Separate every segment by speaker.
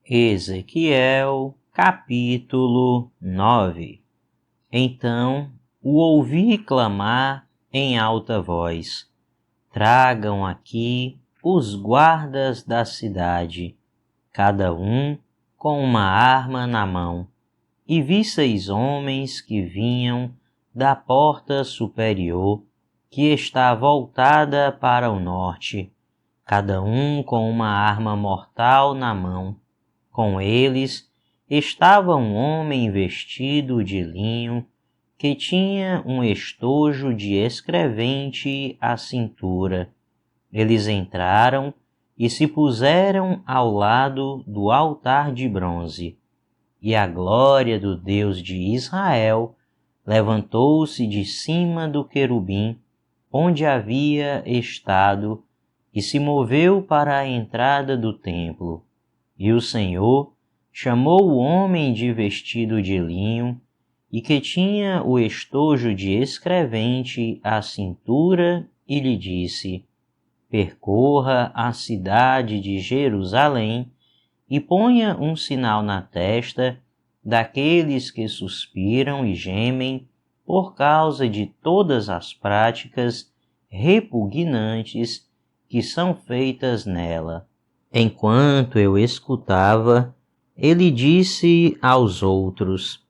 Speaker 1: Ezequiel, capítulo 9. Então o ouvi clamar em alta voz: tragam aqui os guardas da cidade, cada um com uma arma na mão. E vi 6 homens que vinham da porta superior, que está voltada para o norte, cada um com uma arma mortal na mão. Com eles estava um homem vestido de linho, que tinha um estojo de escrevente à cintura. Eles entraram e se puseram ao lado do altar de bronze. E a glória do Deus de Israel levantou-se de cima do querubim, onde havia estado, e se moveu para a entrada do templo. E o Senhor chamou o homem de vestido de linho, e que tinha o estojo de escrevente à cintura, e lhe disse: percorra a cidade de Jerusalém, e ponha um sinal na testa daqueles que suspiram e gemem por causa de todas as práticas repugnantes que são feitas nela. Enquanto eu escutava, ele disse aos outros: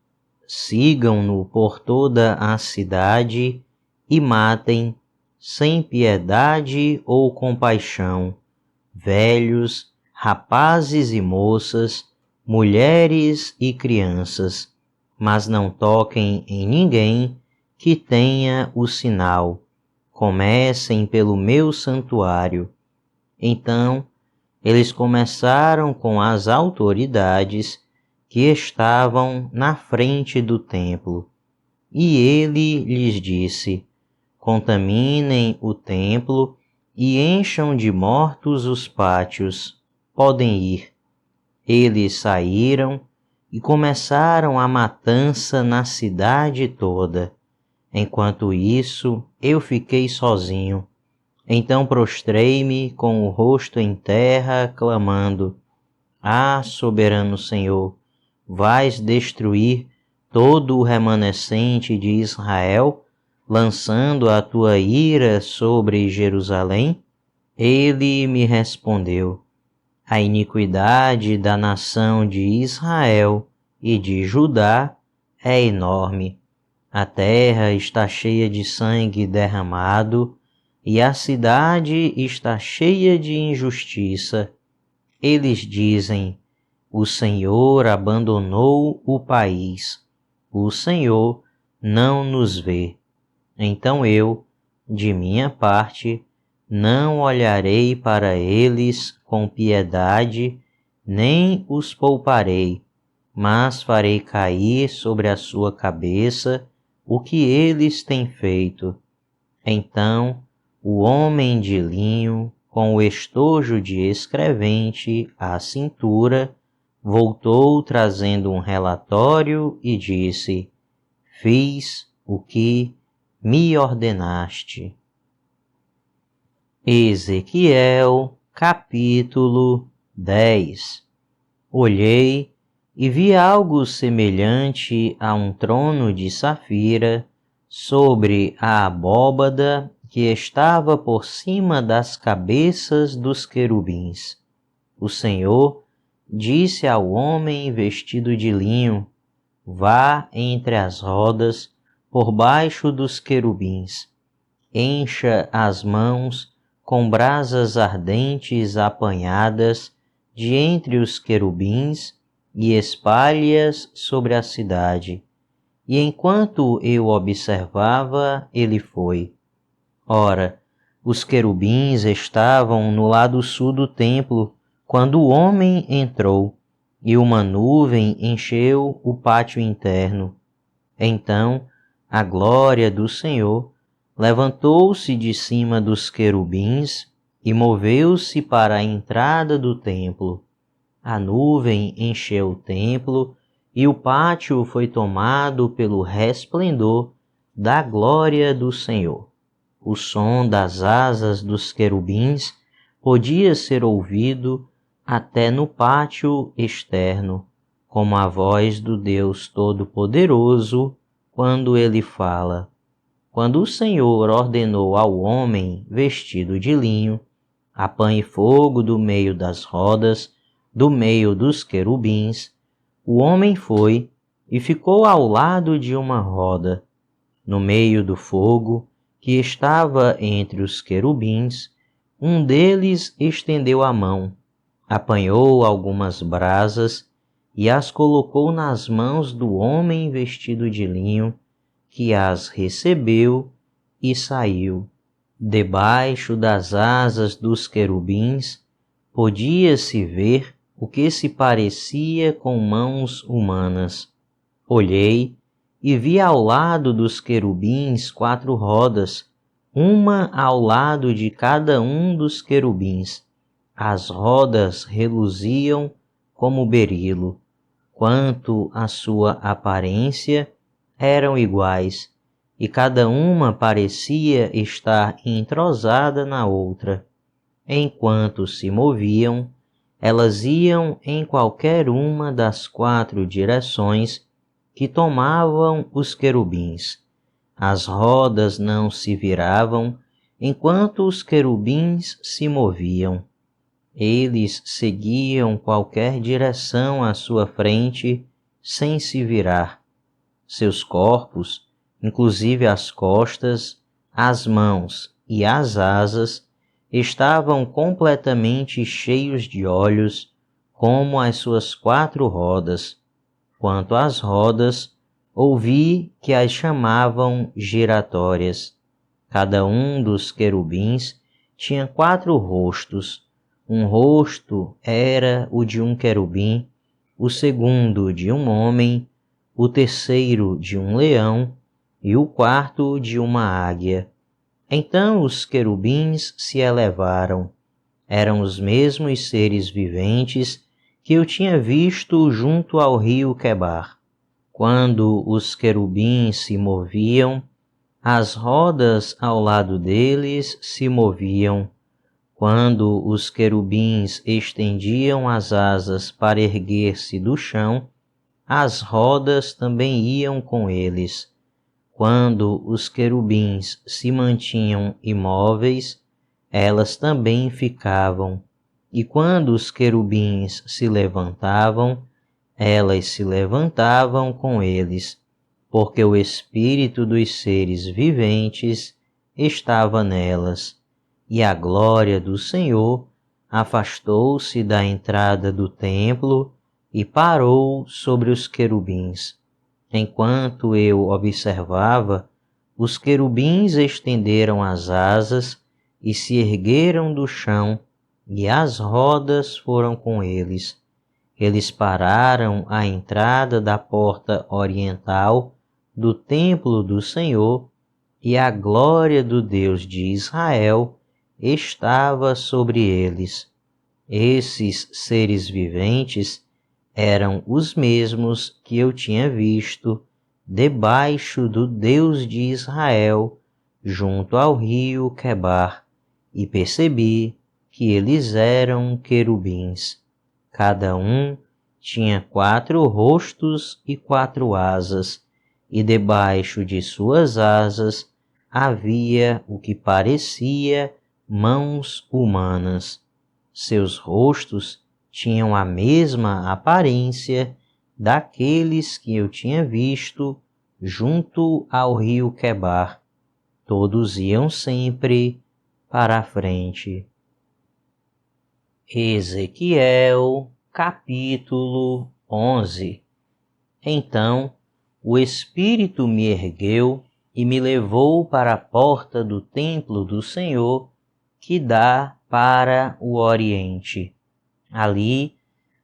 Speaker 1: sigam-no por toda a cidade e matem, sem piedade ou compaixão, velhos, rapazes e moças, mulheres e crianças, mas não toquem em ninguém que tenha o sinal. Comecem pelo meu santuário. Então, eles começaram com as autoridades que estavam na frente do templo. E ele lhes disse: contaminem o templo e encham de mortos os pátios. Podem ir. Eles saíram e começaram a matança na cidade toda. Enquanto isso, eu fiquei sozinho. Então prostrei-me com o rosto em terra, clamando: ah, soberano Senhor, vais destruir todo o remanescente de Israel, lançando a tua ira sobre Jerusalém? Ele me respondeu: a iniquidade da nação de Israel e de Judá é enorme. A terra está cheia de sangue derramado, e a cidade está cheia de injustiça. Eles dizem: o Senhor abandonou o país, o Senhor não nos vê. Então eu, de minha parte, não olharei para eles com piedade, nem os pouparei, mas farei cair sobre a sua cabeça o que eles têm feito. Então o homem de linho, com o estojo de escrevente à cintura, voltou trazendo um relatório e disse: fiz o que me ordenaste. Ezequiel, capítulo 10. Olhei e vi algo semelhante a um trono de safira sobre a abóbada que estava por cima das cabeças dos querubins. O Senhor disse ao homem vestido de linho: vá entre as rodas, por baixo dos querubins, encha as mãos com brasas ardentes apanhadas de entre os querubins e espalhe-as sobre a cidade. E enquanto eu observava, ele foi. Ora, os querubins estavam no lado sul do templo quando o homem entrou, e uma nuvem encheu o pátio interno. Então a glória do Senhor levantou-se de cima dos querubins e moveu-se para a entrada do templo. A nuvem encheu o templo e o pátio foi tomado pelo resplendor da glória do Senhor. O som das asas dos querubins podia ser ouvido até no pátio externo, como a voz do Deus Todo-Poderoso quando ele fala. Quando o Senhor ordenou ao homem vestido de linho, apanhe fogo do meio das rodas, do meio dos querubins, o homem foi e ficou ao lado de uma roda, no meio do fogo que estava entre os querubins. Um deles estendeu a mão, apanhou algumas brasas e as colocou nas mãos do homem vestido de linho, que as recebeu e saiu. Debaixo das asas dos querubins podia-se ver o que se parecia com mãos humanas. Olhei e vi ao lado dos querubins 4 rodas, uma ao lado de cada um dos querubins. As rodas reluziam como berilo. Quanto à sua aparência, eram iguais, e cada uma parecia estar entrosada na outra. Enquanto se moviam, elas iam em qualquer uma das 4 direções que tomavam os querubins. As rodas não se viravam enquanto os querubins se moviam. Eles seguiam qualquer direção à sua frente sem se virar. Seus corpos, inclusive as costas, as mãos e as asas, estavam completamente cheios de olhos, como as suas 4 rodas. Quanto às rodas, ouvi que as chamavam giratórias. Cada um dos querubins tinha 4 rostos. Um rosto era o de um querubim, o segundo de um homem, o terceiro de um leão e o quarto de uma águia. Então os querubins se elevaram. Eram os mesmos seres viventes que eu tinha visto junto ao rio Quebar. Quando os querubins se moviam, as rodas ao lado deles se moviam. Quando os querubins estendiam as asas para erguer-se do chão, as rodas também iam com eles. Quando os querubins se mantinham imóveis, elas também ficavam. E quando os querubins se levantavam, elas se levantavam com eles, porque o espírito dos seres viventes estava nelas. E a glória do Senhor afastou-se da entrada do templo e parou sobre os querubins. Enquanto eu observava, os querubins estenderam as asas e se ergueram do chão, e as rodas foram com eles. Eles pararam à entrada da porta oriental do templo do Senhor, e a glória do Deus de Israel estava sobre eles. Esses seres viventes eram os mesmos que eu tinha visto debaixo do Deus de Israel, junto ao rio Quebar, e percebi que eles eram querubins. Cada um tinha 4 rostos e 4 asas, e debaixo de suas asas havia o que parecia mãos humanas. Seus rostos tinham a mesma aparência daqueles que eu tinha visto junto ao rio Quebar. Todos iam sempre para a frente. Ezequiel, capítulo 11. Então o Espírito me ergueu e me levou para a porta do templo do Senhor, que dá para o oriente. Ali,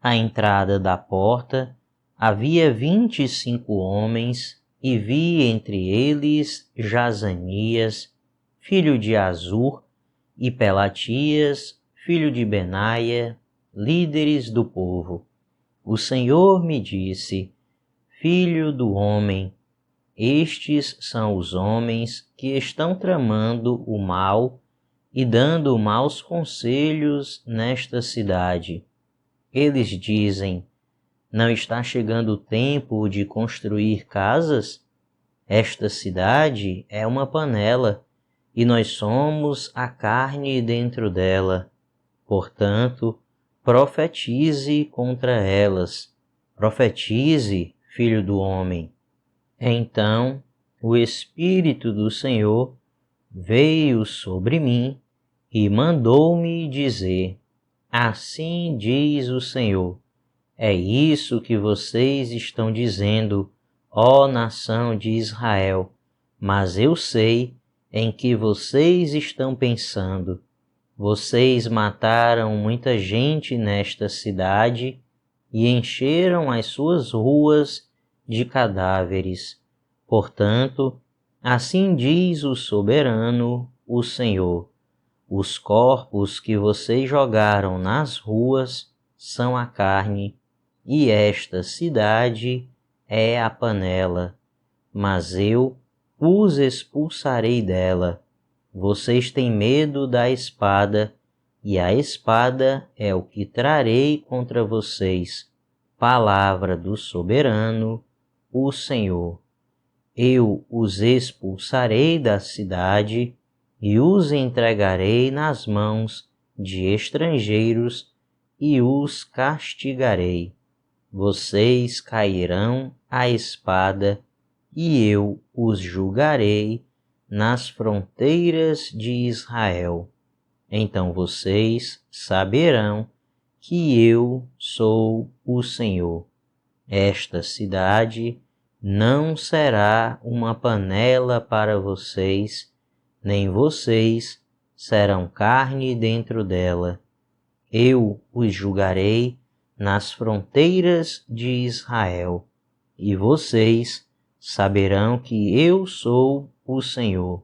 Speaker 1: à entrada da porta, havia 25 homens, e vi entre eles Jazanias, filho de Azur, e Pelatias, filho de Benaia, líderes do povo. O Senhor me disse: Filho do homem, estes são os homens que estão tramando o mal e dando maus conselhos nesta cidade. Eles dizem: não está chegando o tempo de construir casas? Esta cidade é uma panela, e nós somos a carne dentro dela. Portanto, profetize contra elas. Profetize, filho do homem. Então o Espírito do Senhor veio sobre mim e mandou-me dizer: assim diz o Senhor, é isso que vocês estão dizendo, ó nação de Israel, mas eu sei em que vocês estão pensando. Vocês mataram muita gente nesta cidade e encheram as suas ruas de cadáveres. Portanto, assim diz o soberano, o Senhor: os corpos que vocês jogaram nas ruas são a carne, e esta cidade é a panela. Mas eu os expulsarei dela. Vocês têm medo da espada, e a espada é o que trarei contra vocês. Palavra do soberano, o Senhor. Eu os expulsarei da cidade e os entregarei nas mãos de estrangeiros e os castigarei. Vocês cairão à espada e eu os julgarei nas fronteiras de Israel. Então vocês saberão que eu sou o Senhor. Esta cidade não será uma panela para vocês, nem vocês serão carne dentro dela. Eu os julgarei nas fronteiras de Israel, e vocês saberão que eu sou o Senhor,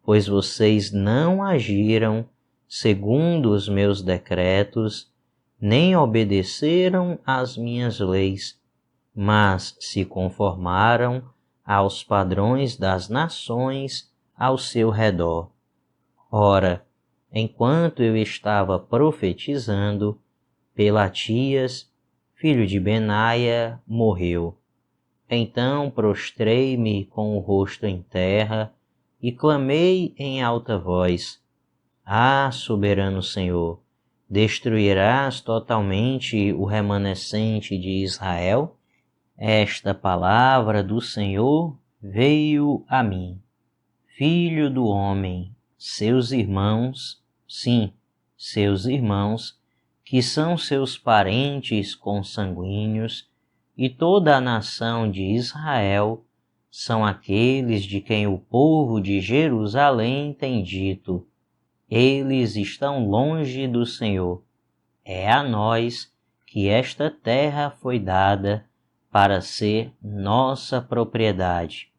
Speaker 1: pois vocês não agiram segundo os meus decretos, nem obedeceram às minhas leis, mas se conformaram aos padrões das nações ao seu redor. Ora, enquanto eu estava profetizando, Pelatias, filho de Benaia, morreu. Então prostrei-me com o rosto em terra e clamei em alta voz: ah, soberano Senhor, destruirás totalmente o remanescente de Israel? Esta palavra do Senhor veio a mim. Filho do homem, seus irmãos, sim, seus irmãos, que são seus parentes consanguíneos, e toda a nação de Israel, são aqueles de quem o povo de Jerusalém tem dito: eles estão longe do Senhor. É a nós que esta terra foi dada para ser nossa propriedade.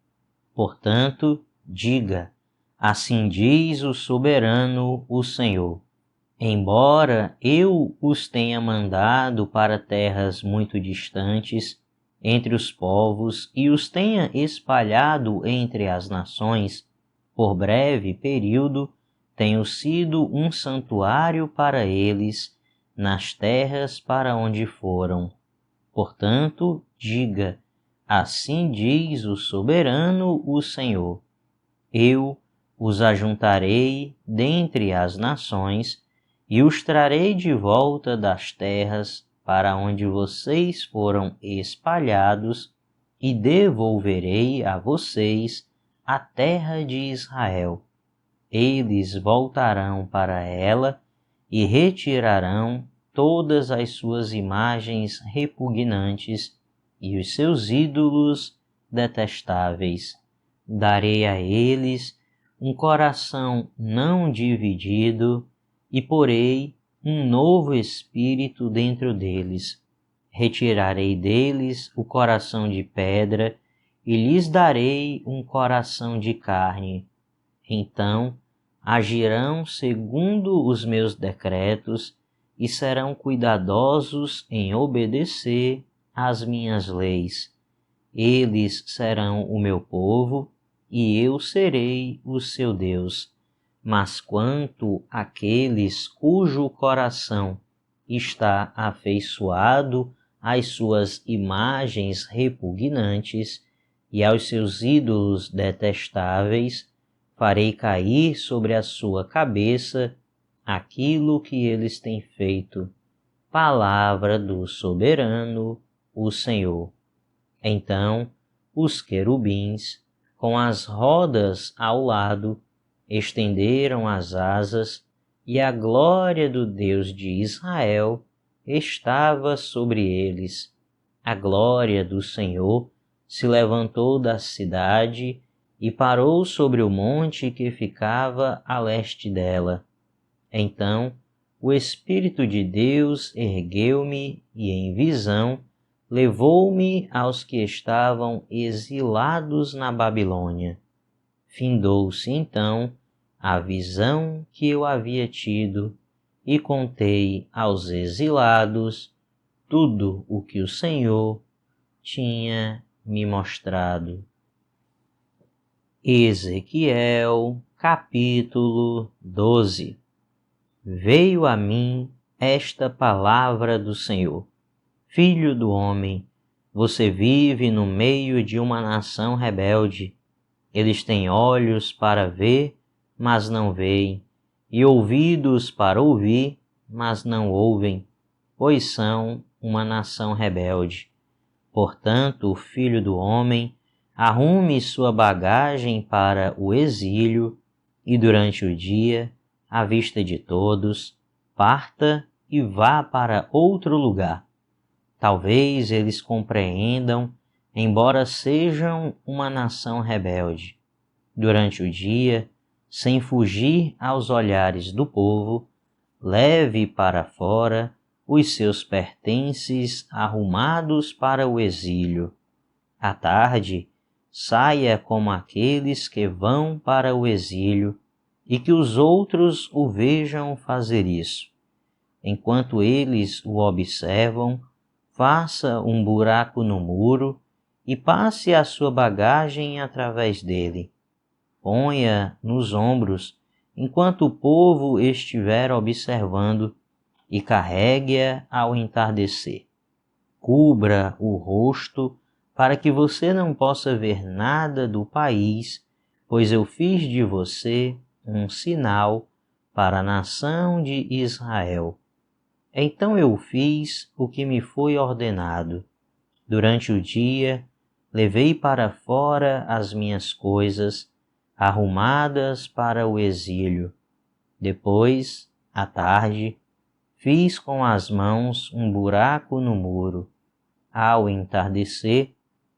Speaker 1: Portanto, diga: assim diz o soberano, o Senhor. Embora eu os tenha mandado para terras muito distantes, entre os povos, e os tenha espalhado entre as nações, por breve período, tenho sido um santuário para eles nas terras para onde foram. Portanto, diga: assim diz o soberano, o Senhor. Eu os ajuntarei dentre as nações e os trarei de volta das terras para onde vocês foram espalhados e devolverei a vocês a terra de Israel. Eles voltarão para ela e retirarão todas as suas imagens repugnantes e os seus ídolos detestáveis. Darei a eles um coração não dividido e porei um novo espírito dentro deles. Retirarei deles o coração de pedra e lhes darei um coração de carne. Então agirão segundo os meus decretos e serão cuidadosos em obedecer às minhas leis. Eles serão o meu povo e eu serei o seu Deus. Mas quanto àqueles cujo coração está afeiçoado às suas imagens repugnantes e aos seus ídolos detestáveis, farei cair sobre a sua cabeça aquilo que eles têm feito. Palavra do soberano, o Senhor. Então, os querubins, com as rodas ao lado, estenderam as asas, e a glória do Deus de Israel estava sobre eles. A glória do Senhor se levantou da cidade e parou sobre o monte que ficava a leste dela. Então, o Espírito de Deus ergueu-me e, em visão, levou-me aos que estavam exilados na Babilônia. Findou-se então a visão que eu havia tido e contei aos exilados tudo o que o Senhor tinha me mostrado. Ezequiel, capítulo 12. Veio a mim esta palavra do Senhor: Filho do homem, você vive no meio de uma nação rebelde. Eles têm olhos para ver, mas não veem, e ouvidos para ouvir, mas não ouvem, pois são uma nação rebelde. Portanto, filho do homem, arrume sua bagagem para o exílio, e durante o dia, à vista de todos, parta e vá para outro lugar. Talvez eles compreendam, embora sejam uma nação rebelde. Durante o dia, sem fugir aos olhares do povo, leve para fora os seus pertences arrumados para o exílio. À tarde, saia como aqueles que vão para o exílio, e que os outros o vejam fazer isso. Enquanto eles o observam, faça um buraco no muro e passe a sua bagagem através dele. Ponha nos ombros enquanto o povo estiver observando e carregue-a ao entardecer. Cubra o rosto para que você não possa ver nada do país, pois eu fiz de você um sinal para a nação de Israel. Então eu fiz o que me foi ordenado. Durante o dia, levei para fora as minhas coisas, arrumadas para o exílio. Depois, à tarde, fiz com as mãos um buraco no muro. Ao entardecer,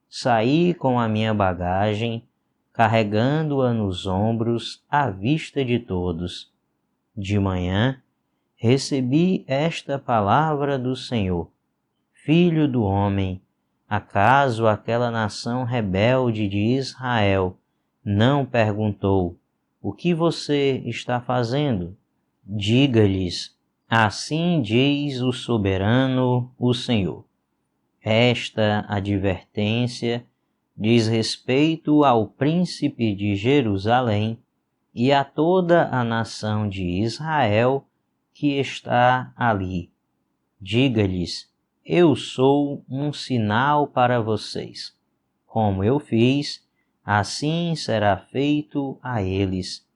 Speaker 1: saí com a minha bagagem, carregando-a nos ombros à vista de todos. De manhã, recebi esta palavra do Senhor: Filho do homem, acaso aquela nação rebelde de Israel não perguntou: o que você está fazendo? Diga-lhes: assim diz o soberano, o Senhor. Esta advertência diz respeito ao príncipe de Jerusalém e a toda a nação de Israel que está ali. Diga-lhes: eu sou um sinal para vocês. Como eu fiz, assim será feito a eles.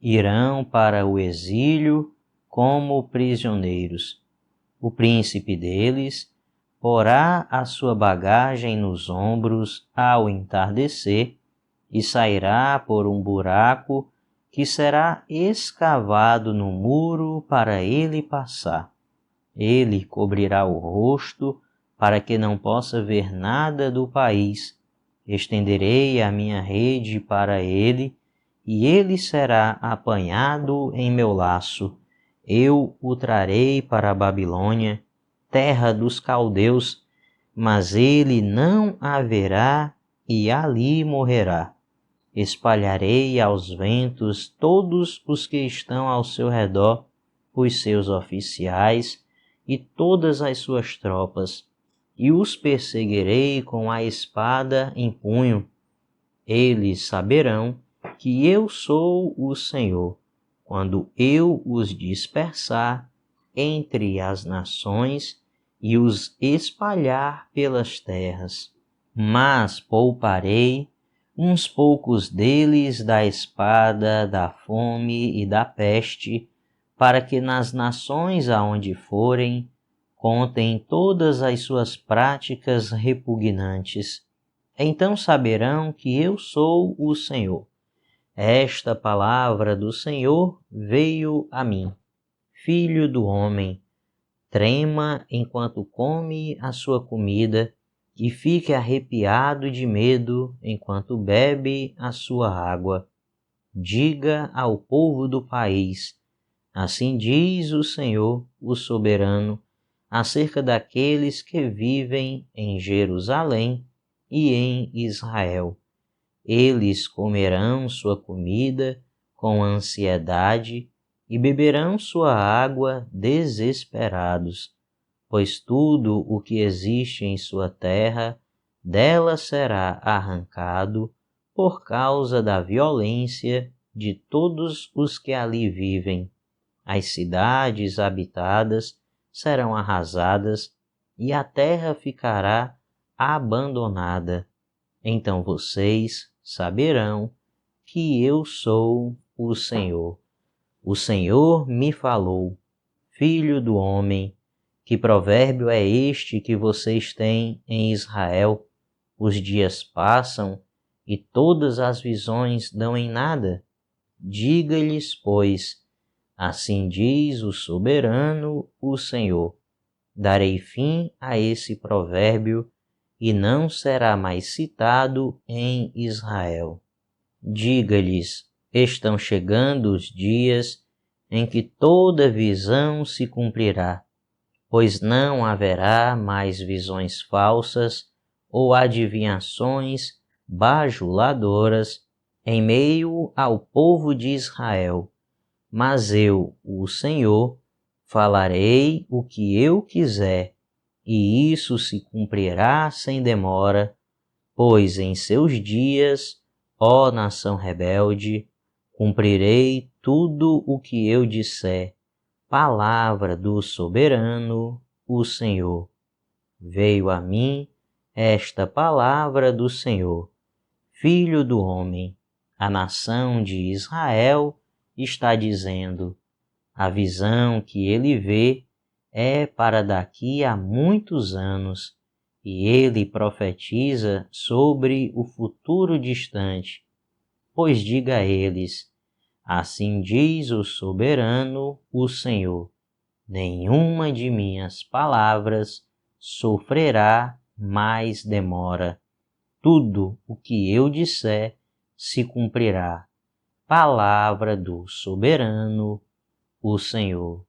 Speaker 1: Irão para o exílio como prisioneiros. O príncipe deles porá a sua bagagem nos ombros ao entardecer e sairá por um buraco que será escavado no muro para ele passar. Ele cobrirá o rosto para que não possa ver nada do país. Estenderei a minha rede para ele, e ele será apanhado em meu laço. Eu o trarei para a Babilônia, terra dos caldeus, mas ele não a verá e ali morrerá. Espalharei aos ventos todos os que estão ao seu redor, os seus oficiais e todas as suas tropas, e os perseguirei com a espada em punho. Eles saberão que eu sou o Senhor, quando eu os dispersar entre as nações e os espalhar pelas terras. Mas pouparei uns poucos deles da espada, da fome e da peste, para que nas nações aonde forem, contem todas as suas práticas repugnantes. Então saberão que eu sou o Senhor. Esta palavra do Senhor veio a mim. Filho do homem, trema enquanto come a sua comida e fique arrepiado de medo enquanto bebe a sua água. Diga ao povo do país: assim diz o Senhor, o soberano, acerca daqueles que vivem em Jerusalém e em Israel. Eles comerão sua comida com ansiedade e beberão sua água desesperados, pois tudo o que existe em sua terra dela será arrancado por causa da violência de todos os que ali vivem. As cidades habitadas serão arrasadas e a terra ficará abandonada. Então vocês saberão que eu sou o Senhor. O Senhor me falou: filho do homem, que provérbio é este que vocês têm em Israel? Os dias passam e todas as visões dão em nada. Diga-lhes, pois, assim diz o soberano, o Senhor: darei fim a esse provérbio e não será mais citado em Israel. Diga-lhes: estão chegando os dias em que toda visão se cumprirá, pois não haverá mais visões falsas ou adivinhações bajuladoras em meio ao povo de Israel. Mas eu, o Senhor, falarei o que eu quiser, e isso se cumprirá sem demora, pois em seus dias, ó nação rebelde, cumprirei tudo o que eu disser. Palavra do soberano, o Senhor. Veio a mim esta palavra do Senhor. Filho do homem, a nação de Israel está dizendo: a visão que ele vê é para daqui a muitos anos, e ele profetiza sobre o futuro distante. Pois diga a eles: assim diz o soberano, o Senhor: nenhuma de minhas palavras sofrerá mais demora. Tudo o que eu disser se cumprirá. Palavra do soberano, o Senhor.